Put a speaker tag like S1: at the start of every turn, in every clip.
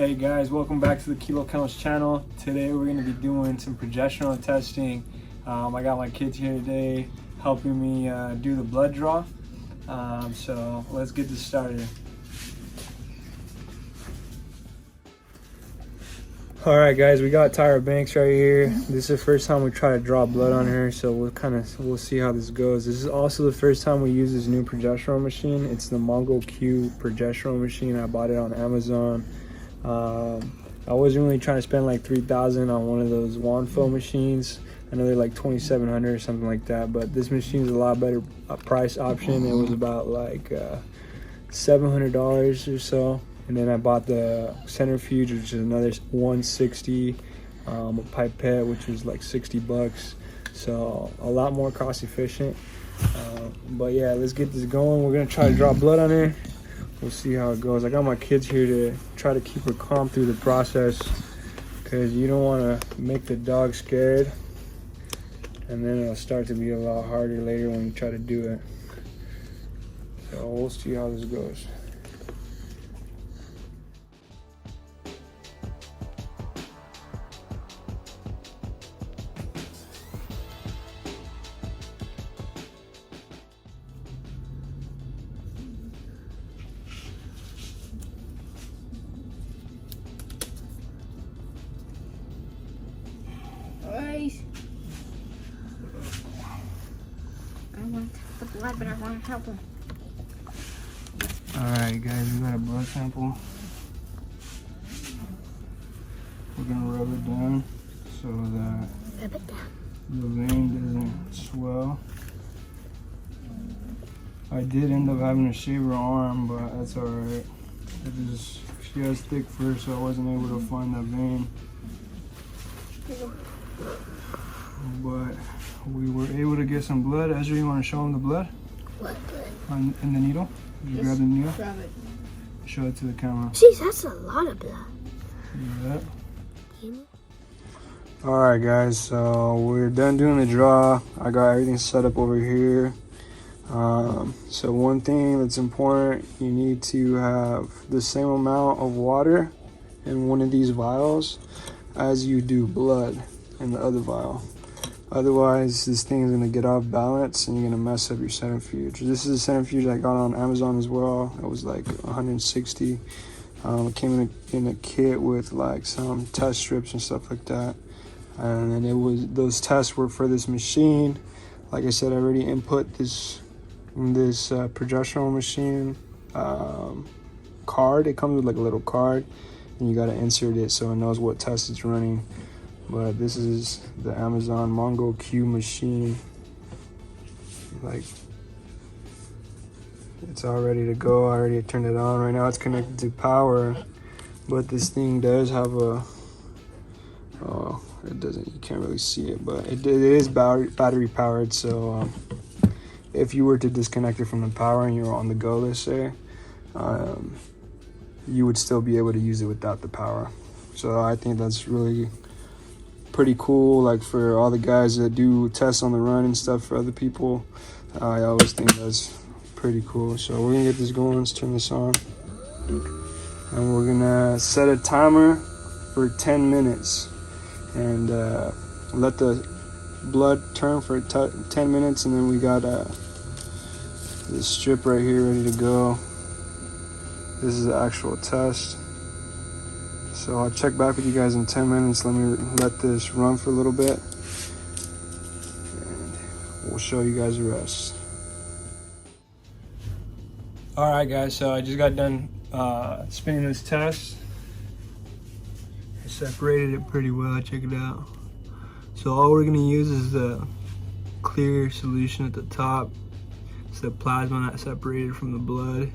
S1: Hey guys, welcome back to the Kilo Counts channel. Today we're going to be doing some progesterone testing. I got my kids here today helping me do the blood draw. So let's get this started. Alright guys, we got Tyra Banks right here. This is the first time we try to draw blood on her, so we'll see how this goes. This is also the first time we use this new progesterone machine. It's the Mongo Q progesterone machine. I bought it on Amazon. I wasn't really trying to spend like $3,000 on one of those Wanfo machines. I know they're like $2,700 or something like that, but this machine is a lot better price option. It was about like $700 or so. And then I bought the centrifuge, which is another $160, a pipette, which was like $60. So a lot more cost efficient. But yeah, let's get this going. We're gonna try to draw blood on her. We'll see how it goes. I got my kids here to try to keep her calm through the process, because you don't want to make the dog scared, and then it'll start to be a lot harder later when you try to do it. So we'll see how this goes.
S2: I want the blood, but I want to help him.
S1: Alright guys, we got a blood sample. We're gonna rub it down so that the vein doesn't swell. I did end up having to shave her arm, but that's alright. She has thick fur, so I wasn't able to find that vein. But we were able to get some blood. Ezra, you want to show him the blood?
S2: What blood?
S1: In the needle? You grab the needle?
S2: Grab it.
S1: Show it to the camera.
S2: Jeez, that's a lot of blood.
S1: Yeah. Alright guys, so we're done doing the draw. I got everything set up over here. So one thing that's important, you need to have the same amount of water in one of these vials as you do blood in the other vial. Otherwise, this thing is going to get off balance and you're going to mess up your centrifuge. This is a centrifuge I got on Amazon as well. It was like $160. It came in a kit with like some test strips and stuff like that. And then those tests were for this machine. Like I said, I already input this progesterone machine card. It comes with like a little card, and you got to insert it so it knows what test it's running. But this is the Amazon Mongo Q machine. Like, it's all ready to go. I already turned it on. Right now it's connected to power, but this thing does have a, oh, it doesn't, you can't really see it, but it is battery powered. So if you were to disconnect it from the power and you're on the go, let's say, you would still be able to use it without the power. So I think that's really pretty cool, like for all the guys that do tests on the run and stuff for other people. I always think that's pretty cool. So we're gonna get this going. Let's turn this on, and we're gonna set a timer for 10 minutes and let the blood turn for 10 minutes, and then we got this strip right here ready to go. This is the actual test. So I'll check back with you guys in 10 minutes. Let this run for a little bit, and we'll show you guys the rest. All right, guys. So I just got done spinning this test. I separated it pretty well. Check it out. So all we're gonna use is the clear solution at the top. It's the plasma that's separated from the blood.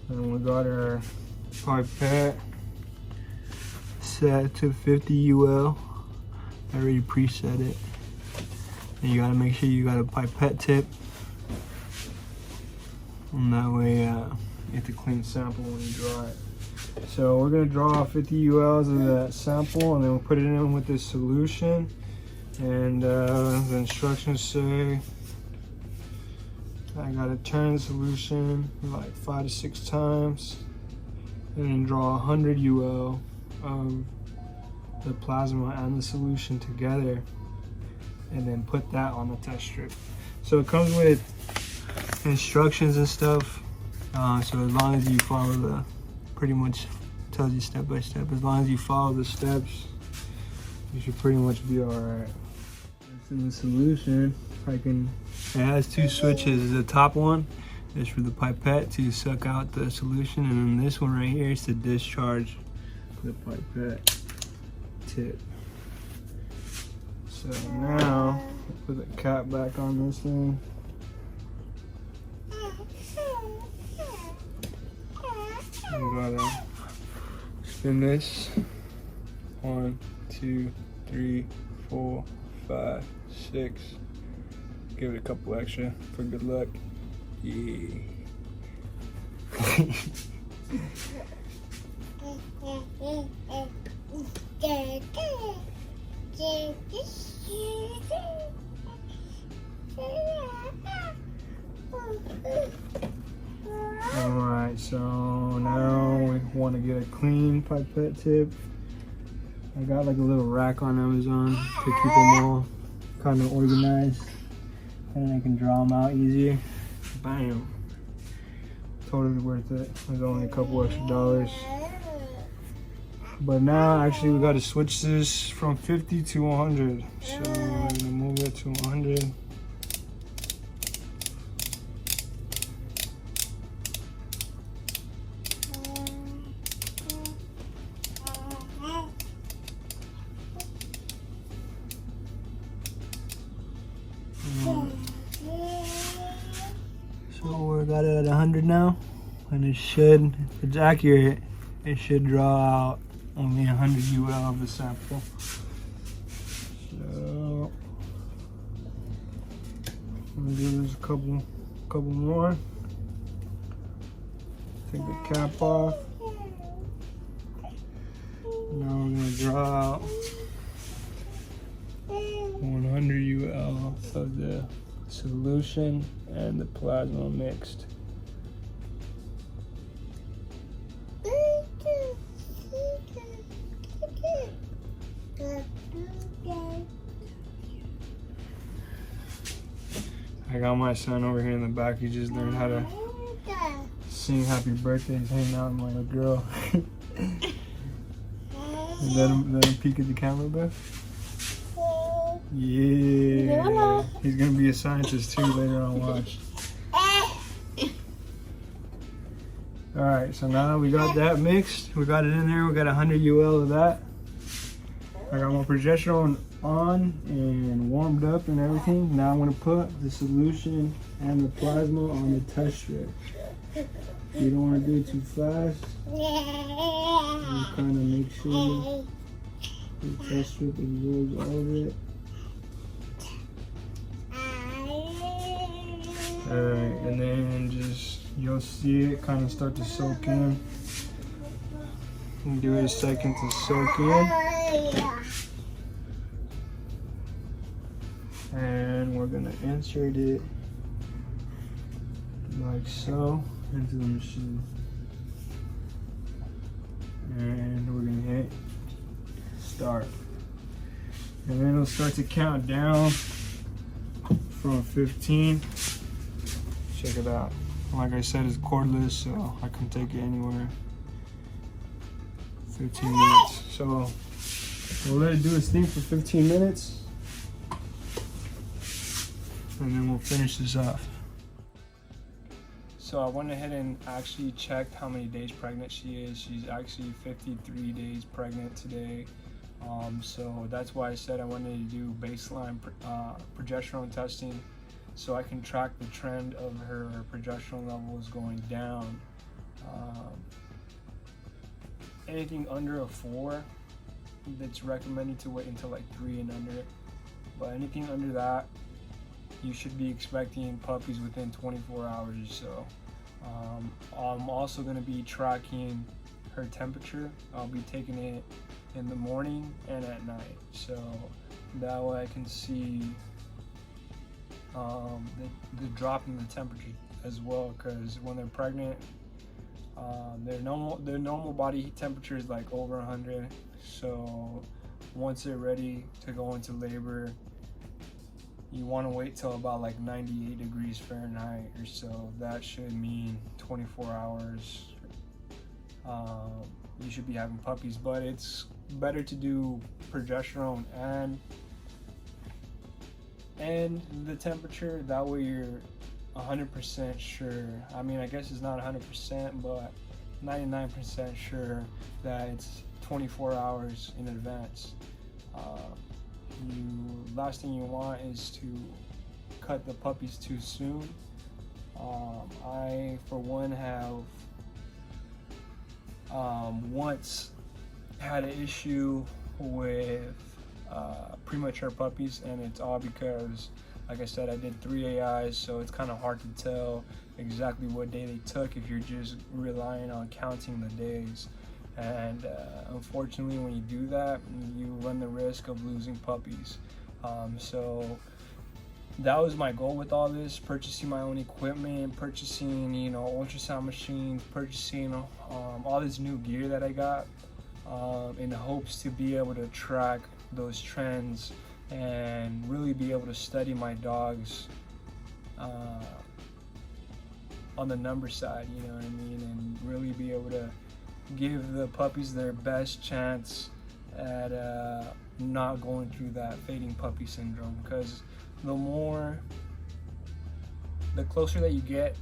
S1: And we got our pipette set to 50 UL. I already preset it. And you gotta make sure you got a pipette tip. And that way you get the clean sample when you draw it. So we're gonna draw 50 ULs of that sample, and then we'll put it in with this solution. And the instructions say I gotta turn the solution like 5 to 6 times and then draw 100 UL of the plasma and the solution together and then put that on the test strip. So it comes with instructions and stuff. So as long as you follow the, pretty much tells you step by step. As long as you follow the steps, you should pretty much be all right. It's in the solution. It has 2 switches. The top one is for the pipette to suck out the solution, and then this one right here is to discharge the pipette tip. So now, put the cap back on this thing. You gotta spin this. 1, 2, 3, 4, 5, 6. Give it a couple extra for good luck. Yeah. Alright, so now we want to get a clean pipette tip. I got like a little rack on Amazon to keep them all kind of organized, and I can draw them out easier. Bam. Totally worth it. There's only a couple extra dollars. But now actually we got to switch this from 50 to 100. So we're gonna move it to 100. So we got it at 100 now, and it should, if it's accurate, it should draw out only 100 UL of the sample. So I'm gonna do this a couple more. Take the cap off. Now we're gonna draw out 100 UL of the solution and the plasma mixed. I got my son over here in the back. He just learned how to sing happy birthday. He's hanging out with my little girl. Let him peek at the camera, Beth. Yeah. He's gonna be a scientist too later on. Watch. Alright, so now that we got that mixed, we got it in there, we got 100 UL of that. I got my progesterone on and warmed up and everything. Now I'm gonna put the solution and the plasma on the test strip. You don't want to do it too fast. You kind of make sure the test strip absorbs all of it. Alright, and then just, you'll see it kind of start to soak in. And give it a second to soak in. And we're gonna insert it like so into the machine. And we're gonna hit start. And then it'll start to count down from 15. Check it out. Like I said, it's cordless, so I can take it anywhere. 15 minutes. So we'll let it do its thing for 15 minutes. And then we'll finish this off. So I went ahead and actually checked how many days pregnant she is. She's actually 53 days pregnant today. So that's why I said I wanted to do baseline progesterone testing, so I can track the trend of her progesterone levels going down. Anything under a 4, it's recommended to wait until like 3 and under. But anything under that, you should be expecting puppies within 24 hours or so. I'm also going to be tracking her temperature. I'll be taking it in the morning and at night, so that way I can see the drop in the temperature as well, because when they're pregnant, their normal body heat temperature is like over 100. So once they're ready to go into labor, you want to wait till about like 98 degrees Fahrenheit or so. That should mean 24 hours. You should be having puppies, but it's better to do progesterone and the temperature. That way you're 100% sure. I mean, I guess it's not 100%, but 99% sure that it's 24 hours in advance. Last thing you want is to cut the puppies too soon. I, for one, have once had an issue with premature puppies, and it's all because, like I said, I did 3 AIs, so it's kind of hard to tell exactly what day they took if you're just relying on counting the days. And unfortunately, when you do that, you run the risk of losing puppies. So that was my goal with all this: purchasing my own equipment, purchasing, ultrasound machines, purchasing all this new gear that I got, in hopes to be able to track those trends and really be able to study my dogs on the number side, you know what I mean, and really be able to give the puppies their best chance at not going through that fading puppy syndrome. Because the closer that you get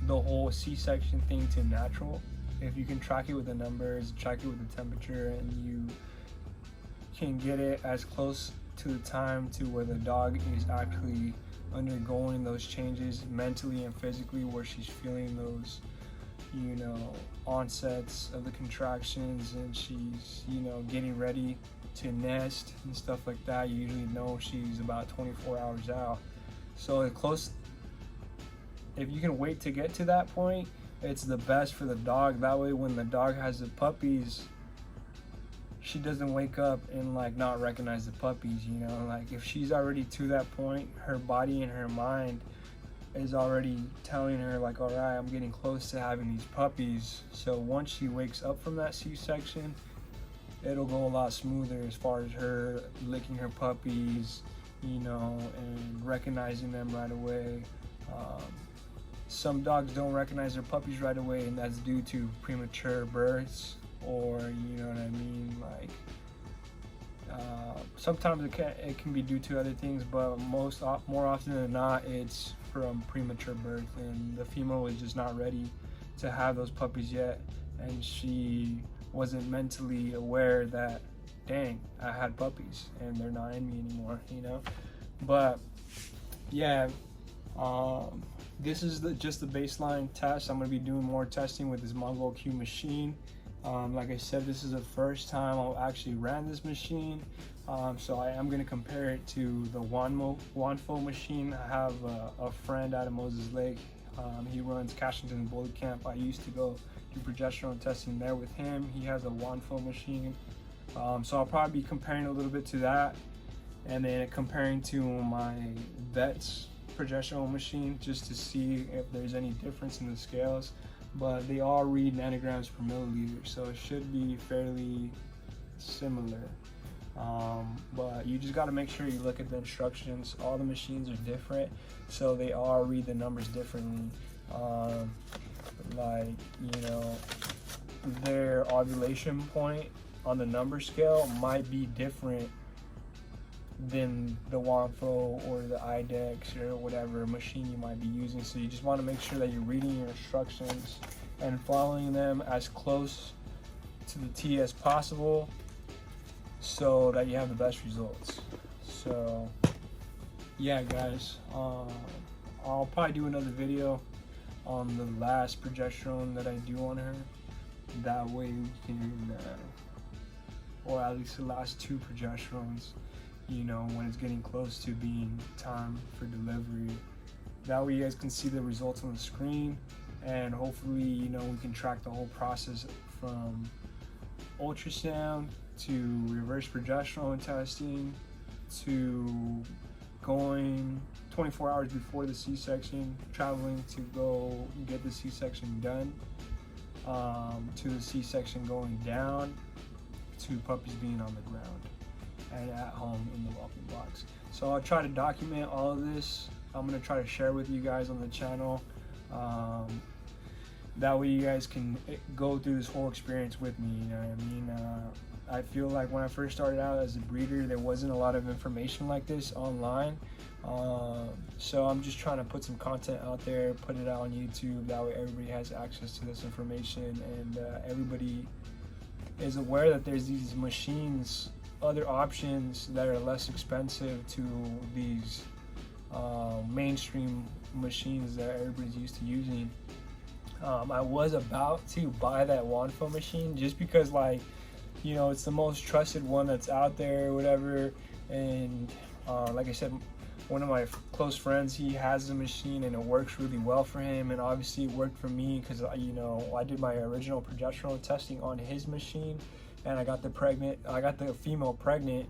S1: the whole C-section thing to natural, if you can track it with the numbers, track it with the temperature, and you can get it as close to the time to where the dog is actually undergoing those changes mentally and physically, where she's feeling those onsets of the contractions, and she's getting ready to nest and stuff like that, you usually know she's about 24 hours out. So if you can wait to get to that point, it's the best for the dog. That way when the dog has the puppies, she doesn't wake up and like not recognize the puppies. Like if she's already to that point, her body and her mind is already telling her like, all right, I'm getting close to having these puppies. So once she wakes up from that C-section, it'll go a lot smoother as far as her licking her puppies, and recognizing them right away. Some dogs don't recognize their puppies right away, and that's due to premature births, or you know what I mean, like sometimes it can be due to other things, but more often than not, it's from premature birth, and the female was just not ready to have those puppies yet, and she wasn't mentally aware that, dang, I had puppies and they're not in me anymore, But yeah, this is just the baseline test. I'm going to be doing more testing with this Mongol Q machine. Like I said, this is the first time I actually ran this machine, so I am going to compare it to the Wanfo machine. I have a friend out of Moses Lake. He runs Cashington Bully Camp. I used to go do progesterone testing there with him. He has a Wanfo machine, so I'll probably be comparing a little bit to that, and then comparing to my vet's progesterone machine, just to see if there's any difference in the scales. But they all read nanograms per milliliter, so it should be fairly similar. But you just got to make sure you look at the instructions. All the machines are different, so they all read the numbers differently. Their ovulation point on the number scale might be different than the Wanfo or the IDEX or whatever machine you might be using. So you just want to make sure that you're reading your instructions and following them as close to the T as possible, so that you have the best results. So yeah guys, I'll probably do another video on the last progesterone that I do on her. That way we can or at least the last 2 progesterones, when it's getting close to being time for delivery. That way you guys can see the results on the screen, and hopefully we can track the whole process from ultrasound to reverse progesterone testing to going 24 hours before the C-section, traveling to go get the C-section done, to the C-section going down, to puppies being on the ground and at home in the walking box. So I'll try to document all of this. I'm gonna try to share with you guys on the channel. That way you guys can go through this whole experience with me, you know what I mean? I feel like when I first started out as a breeder, there wasn't a lot of information like this online. So I'm just trying to put some content out there, put it out on YouTube. That way everybody has access to this information, and everybody is aware that there's these machines, other options that are less expensive to these mainstream machines that everybody's used to using. I was about to buy that Wanfo machine just because, like, you know, it's the most trusted one that's out there or whatever. And like I said, one of my close friends, he has the machine and it works really well for him. And obviously it worked for me because, you know, I did my original progesterone testing on his machine, and I got the female pregnant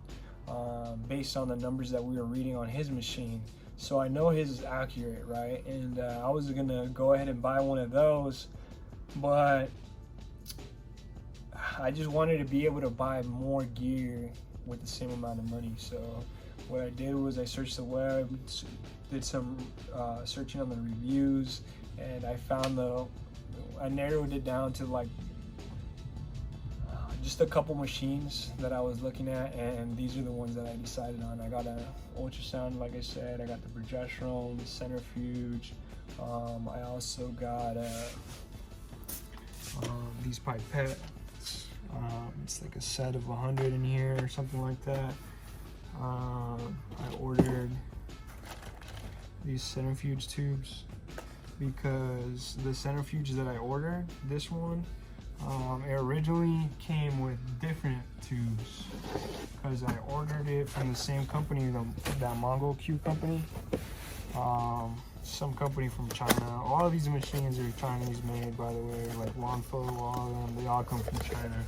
S1: based on the numbers that we were reading on his machine. So I know his is accurate, right? And I was gonna go ahead and buy one of those, but I just wanted to be able to buy more gear with the same amount of money. So what I did was I searched the web, did some searching on the reviews, and I narrowed it down to like just a couple machines that I was looking at, and these are the ones that I decided on. I got an ultrasound, like I said, I got the progesterone, the centrifuge. I also got these pipettes. It's like a set of 100 in here or something like that. I ordered these centrifuge tubes because the centrifuge that I ordered, this one, it originally came with different tubes because I ordered it from the same company, that Mongol Q company, some company from China. All of these machines are Chinese made, by the way, like Wanfo, all of them, they all come from China.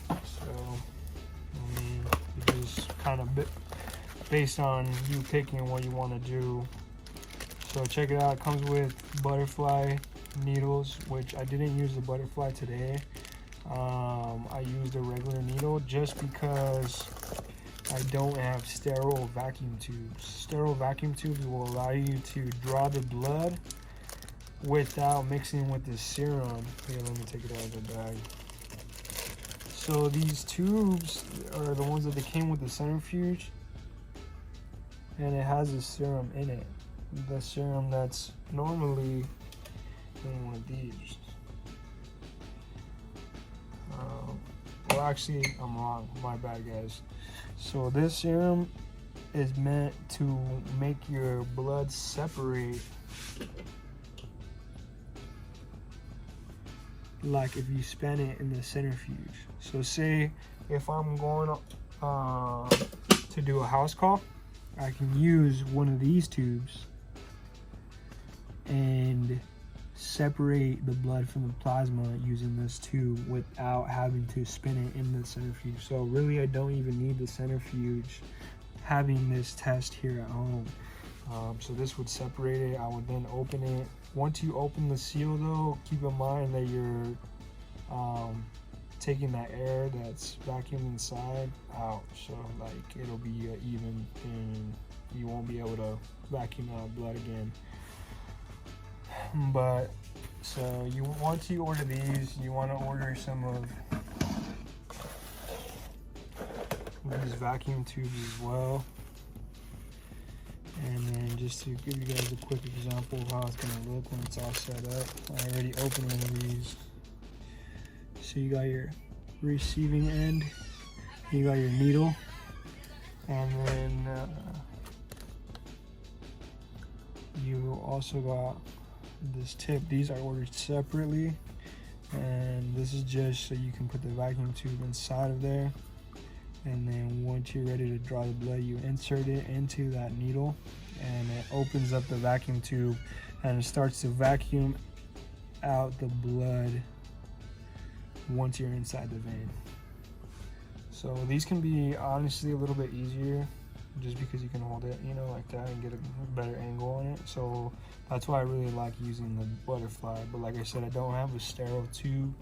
S1: So, I mean, it's just kind of based on you picking what you want to do. So check it out, it comes with butterfly needles, which I didn't use the butterfly today. I used a regular needle just because I don't have sterile vacuum tubes. Sterile vacuum tubes will allow you to draw the blood without mixing with the serum. Here, let me take it out of the bag. So these tubes are the ones that they came with the centrifuge, and it has a serum in it. The serum that's normally in one of these. Well, actually, I'm wrong. My bad, guys. So this serum is meant to make your blood separate, like if you spin it in the centrifuge. So say if I'm going to do a house call, I can use one of these tubes and separate the blood from the plasma using this tube without having to spin it in the centrifuge. So really, I don't even need the centrifuge having this test here at home. So this would separate it. I would then open it. Once you open the seal though, keep in mind that you're taking that air that's vacuumed inside out, so like it'll be even and you won't be able to vacuum out blood again. But so once you order these, you want to order some of these vacuum tubes as well. And then just to give you guys a quick example of how it's going to look when it's all set up, I already opened one of these. So you got your receiving end, you got your needle, and then you also got this tip. These are ordered separately, and this is just so you can put the vacuum tube inside of there, and then once you're ready to draw the blood, you insert it into that needle, and it opens up the vacuum tube and it starts to vacuum out the blood once you're inside the vein. So these can be honestly a little bit easier just because you can hold it, you know, like that and get a better angle on it. So that's why I really like using the butterfly. But like I said, I don't have a sterile tube,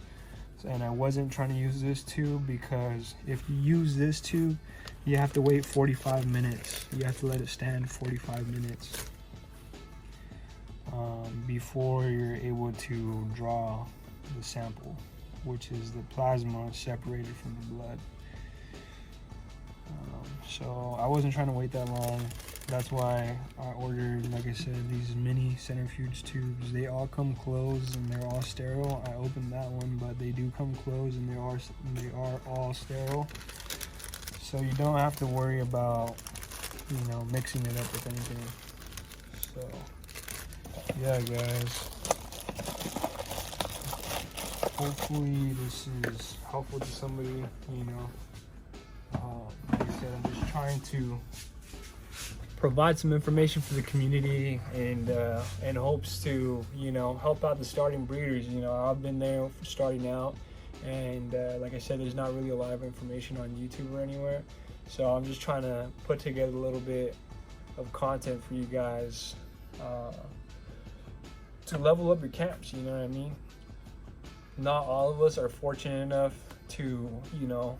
S1: and I wasn't trying to use this tube because if you use this tube, you have to wait 45 minutes. You have to let it stand 45 minutes before you're able to draw the sample, which is the plasma separated from the blood. So I wasn't trying to wait that long. That's why I ordered, like I said, these mini centrifuge tubes. They all come closed and they're all sterile. I opened that one, but they do come closed and they are all sterile. So you don't have to worry about, you know, mixing it up with anything. So yeah, guys. Hopefully this is helpful to somebody, you know. Like I said, I'm just trying to provide some information for the community and in hopes to, you know, help out the starting breeders. You know, I've been there starting out, and like I said, there's not really a lot of information on YouTube or anywhere. So I'm just trying to put together a little bit of content for you guys to level up your camps, you know what I mean? Not all of us are fortunate enough to, you know,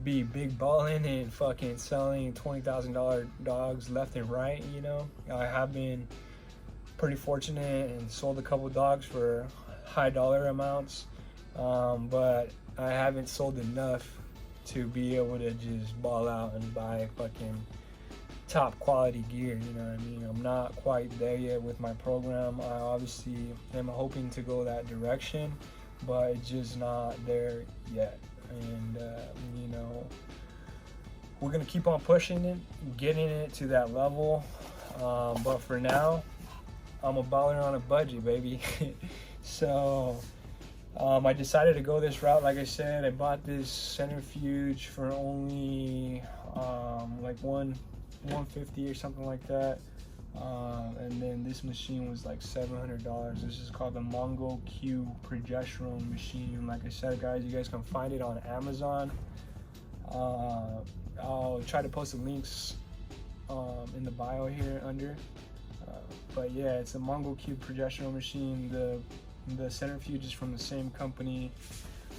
S1: be big balling and fucking selling $20,000 dogs left and right, you know. I have been pretty fortunate and sold a couple dogs for high dollar amounts, but I haven't sold enough to be able to just ball out and buy fucking top quality gear, you know what I mean? I'm not quite there yet with my program. I obviously am hoping to go that direction, but it's just not there yet. And you know, we're gonna keep on pushing it, getting it to that level, but for now I'm a baller on a budget, baby. So I decided to go this route. Like I said, I bought this centrifuge for only like $150 or something like that, and then this machine was like $700. This is called the Mongo Q progesterone machine. Like I said, guys, you guys can find it on Amazon. I'll try to post the links in the bio here under, but yeah, it's a Mongo Q progesterone machine. The centrifuge is from the same company,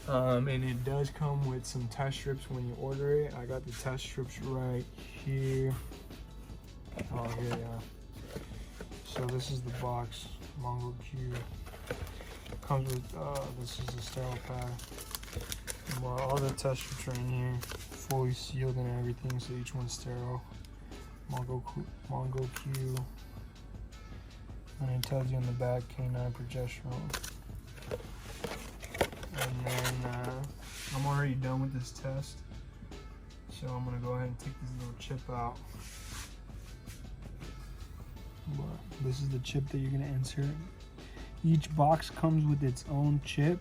S1: and it does come with some test strips when you order it. I got the test strips right here. Oh, here they are. So this is the box, Mongo Q. Comes with, this is the sterile pad. Well, all the test strips are in here, fully sealed and everything, so each one's sterile. Mongo Q. And it tells you on the back, canine progesterone. And then I'm already done with this test, so I'm gonna go ahead and take this little chip out. But this is the chip that you're gonna insert. Each box comes with its own chip,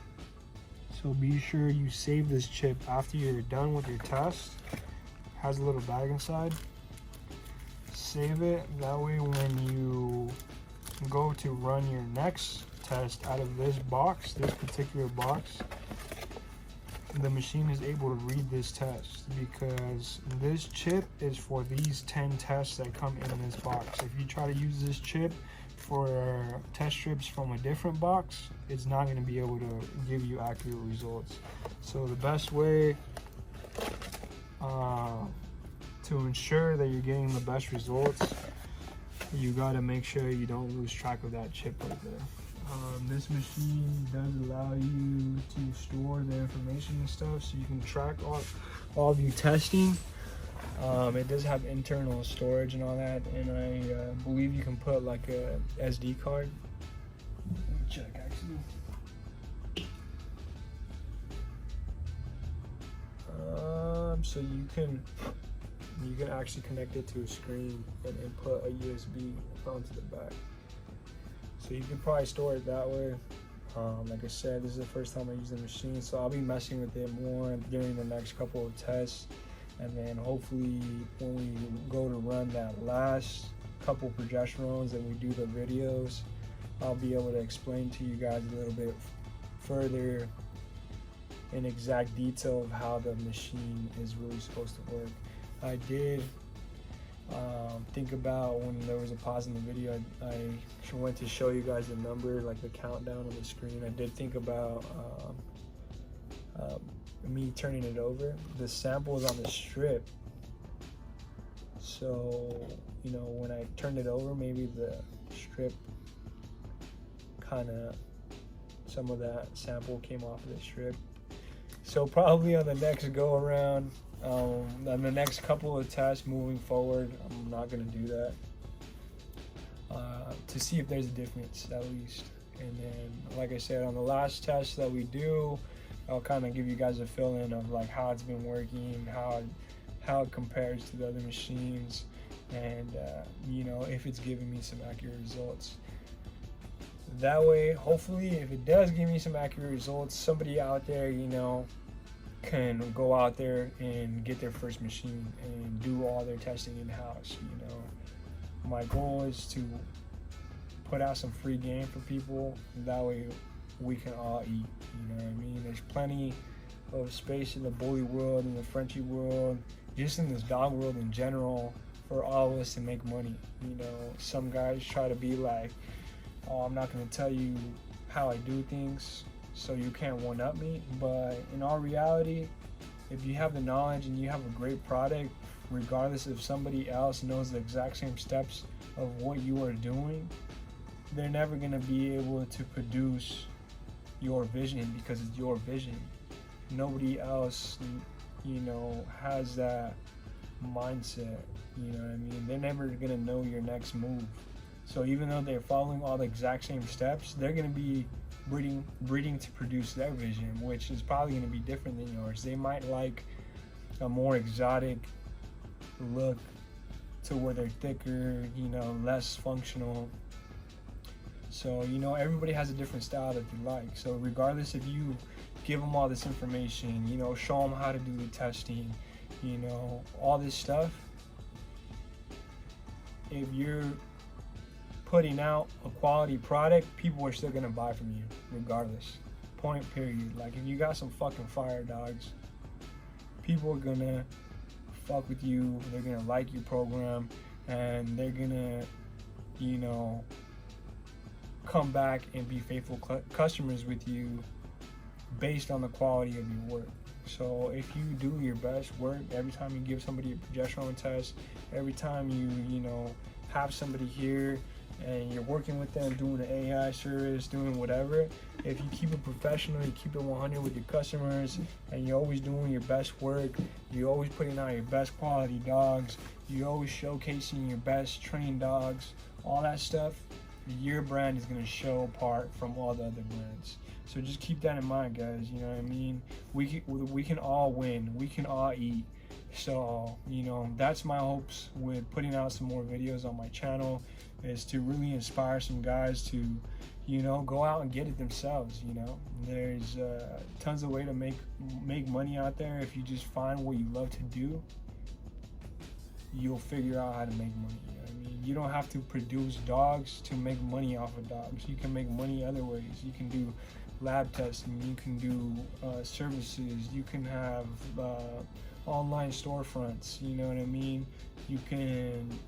S1: so be sure you save this chip after you're done with your test. It has a little bag inside. Save it, that way when you go to run your next test out of this box, this particular box, the machine is able to read this test, because this chip is for these 10 tests that come in this box. If you try to use this chip for test strips from a different box, it's not going to be able to give you accurate results. So the best way to ensure that you're getting the best results, you got to make sure you don't lose track of that chip right there. This machine does allow you to store the information and stuff, so you can track all of your testing. It does have internal storage and all that, and I believe you can put like a SD card. Let me check actually. So you can actually connect it to a screen and put a USB onto the back. So you could probably store it that way. Like I said, this is the first time I use the machine, so I'll be messing with it more during the next couple of tests. And then hopefully when we go to run that last couple progesterones and we do the videos, I'll be able to explain to you guys a little bit further in exact detail of how the machine is really supposed to work. I did Think about when there was a pause in the video, I went to show you guys the number, like the countdown on the screen. I did think about me turning it over. The sample is on the strip, so you know, when I turned it over, maybe the strip kind of, some of that sample came off of the strip. So probably on the next go around, on the next couple of tests moving forward, I'm not gonna do that, to see if there's a difference at least. And then, like I said, on the last test that we do, I'll kind of give you guys a feeling of like how it's been working, how it compares to the other machines, and you know, if it's giving me some accurate results. That way, hopefully, if it does give me some accurate results, somebody out there, you know, can go out there and get their first machine and do all their testing in-house. You know, my goal is to put out some free game for people. That way we can all eat, you know what I mean? There's plenty of space in the bully world, in the Frenchie world, just in this dog world in general, for all of us to make money. You know, some guys try to be like, oh, I'm not going to tell you how I do things, so you can't one-up me. But in all reality, if you have the knowledge and you have a great product, regardless if somebody else knows the exact same steps of what you are doing, they're never going to be able to produce your vision, because it's your vision. Nobody else, you know, has that mindset, you know what I mean? They're never going to know your next move. So even though they're following all the exact same steps, they're going to be breeding to produce their vision, which is probably going to be different than yours. They might like a more exotic look, to where they're thicker, you know, less functional. So, you know, everybody has a different style that they like. So regardless if you give them all this information, you know, show them how to do the testing, you know, all this stuff, if you're putting out a quality product, people are still gonna buy from you regardless. Point period. Like, if you got some fucking fire dogs, people are gonna fuck with you, they're gonna like your program, and they're gonna, you know, come back and be faithful customers with you based on the quality of your work. So if you do your best work, every time you give somebody a progesterone test, every time you know, have somebody here and you're working with them, doing an AI service, doing whatever, if you keep it professional, you keep it 100 with your customers, and you're always doing your best work, you're always putting out your best quality dogs, you're always showcasing your best trained dogs, all that stuff, your brand is going to show apart from all the other brands. So just keep that in mind, guys. You know what I mean? We can all win. We can all eat. So, you know, that's my hopes with putting out some more videos on my channel, is to really inspire some guys to, you know, go out and get it themselves. You know, there's tons of way to make money out there. If you just find what you love to do, you'll figure out how to make money. You know what I mean? You don't have to produce dogs to make money off of dogs. You can make money other ways. You can do lab testing, you can do services, you can have online storefronts, you know what I mean? You can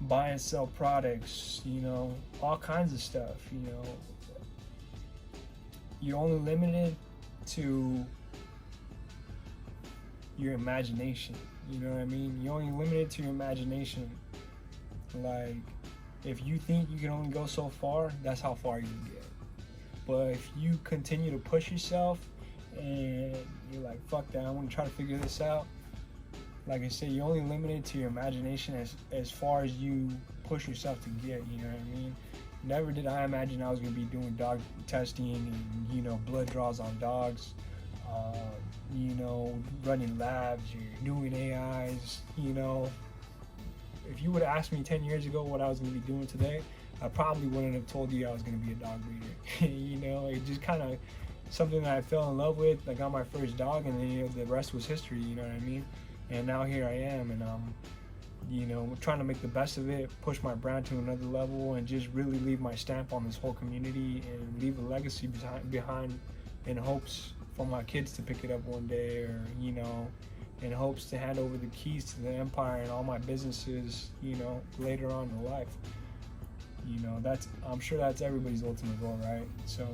S1: buy and sell products, you know, all kinds of stuff, you know. You're only limited to your imagination, you know what I mean? You're only limited to your imagination. Like, if you think you can only go so far, that's how far you can get. But if you continue to push yourself and you're like, fuck that, I want to try to figure this out, like I said, you're only limited to your imagination as far as you push yourself to get, you know what I mean? Never did I imagine I was going to be doing dog testing and, you know, blood draws on dogs, you know, running labs, you're doing AIs, you know. If you would have asked me 10 years ago what I was going to be doing today, I probably wouldn't have told you I was going to be a dog breeder. You know, it just kind of something that I fell in love with. I got my first dog, and then, you know, the rest was history, you know what I mean? And now here I am, and I'm, you know, trying to make the best of it, push my brand to another level, and just really leave my stamp on this whole community and leave a legacy behind in hopes for my kids to pick it up one day, or, you know, in hopes to hand over the keys to the empire and all my businesses, you know, later on in life. You know, I'm sure that's everybody's ultimate goal, right? So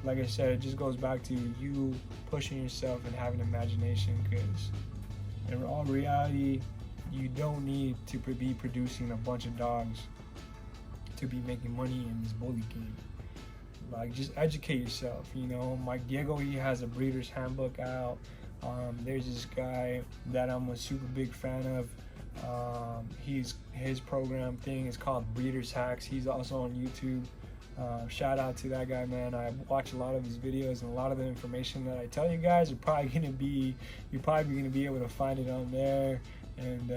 S1: like I said, it just goes back to you pushing yourself and having imagination, because in all reality, you don't need to be producing a bunch of dogs to be making money in this bully game. Like, just educate yourself. You know, Mike Diego, he has a breeder's handbook out. There's this guy that I'm a super big fan of. His program thing is called Breeders Hacks. He's also on YouTube. Shout out to that guy, man. I watch a lot of his videos, and a lot of the information that I tell you guys you're probably gonna be able to find it on there. And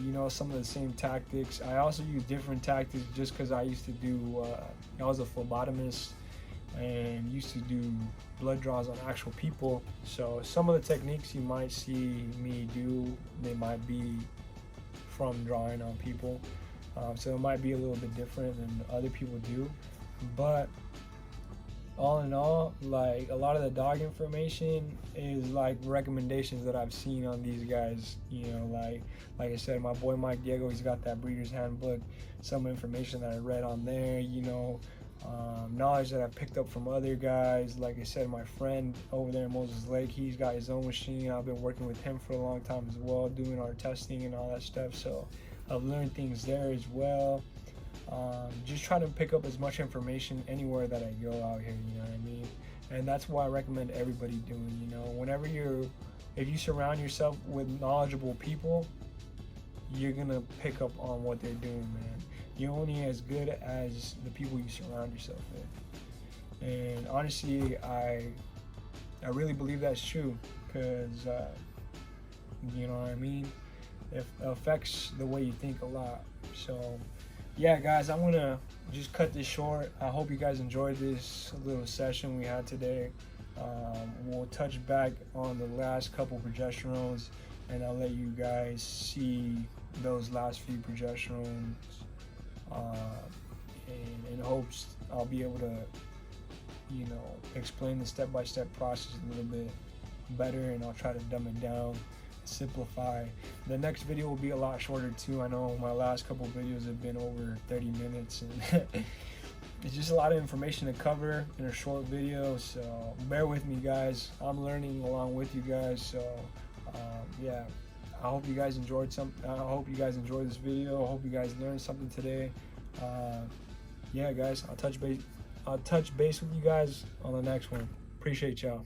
S1: you know, some of the same tactics. I also use different tactics just because I used to do. I was a phlebotomist and used to do blood draws on actual people. So some of the techniques you might see me do, they might be from drawing on people. So it might be a little bit different than other people do. But all in all, like, a lot of the dog information is like recommendations that I've seen on these guys. You know, like I said, my boy Mike Diego, he's got that breeder's handbook, some information that I read on there, you know, knowledge that I picked up from other guys. Like I said, my friend over there in Moses Lake, he's got his own machine. I've been working with him for a long time as well, doing our testing and all that stuff. So I've learned things there as well. Just try to pick up as much information anywhere that I go out here, you know what I mean? And that's what I recommend everybody doing, you know. If you surround yourself with knowledgeable people, you're gonna pick up on what they're doing, man. You're only as good as the people you surround yourself with. And honestly, I really believe that's true, because you know what I mean? It affects the way you think a lot. So yeah, guys, I'm gonna just cut this short. I hope you guys enjoyed this little session we had today. We'll touch back on the last couple progesterones, and I'll let you guys see those last few progesterones. And in hopes I'll be able to, you know, explain the step-by-step process a little bit better, and I'll try to dumb it down, simplify. The next video will be a lot shorter too. I know my last couple videos have been over 30 minutes, and it's just a lot of information to cover in a short video, so bear with me, guys. I'm learning along with you guys. So yeah, I hope you guys enjoyed this video. I hope you guys learned something today. Yeah, guys, I'll touch base with you guys on the next one. Appreciate y'all.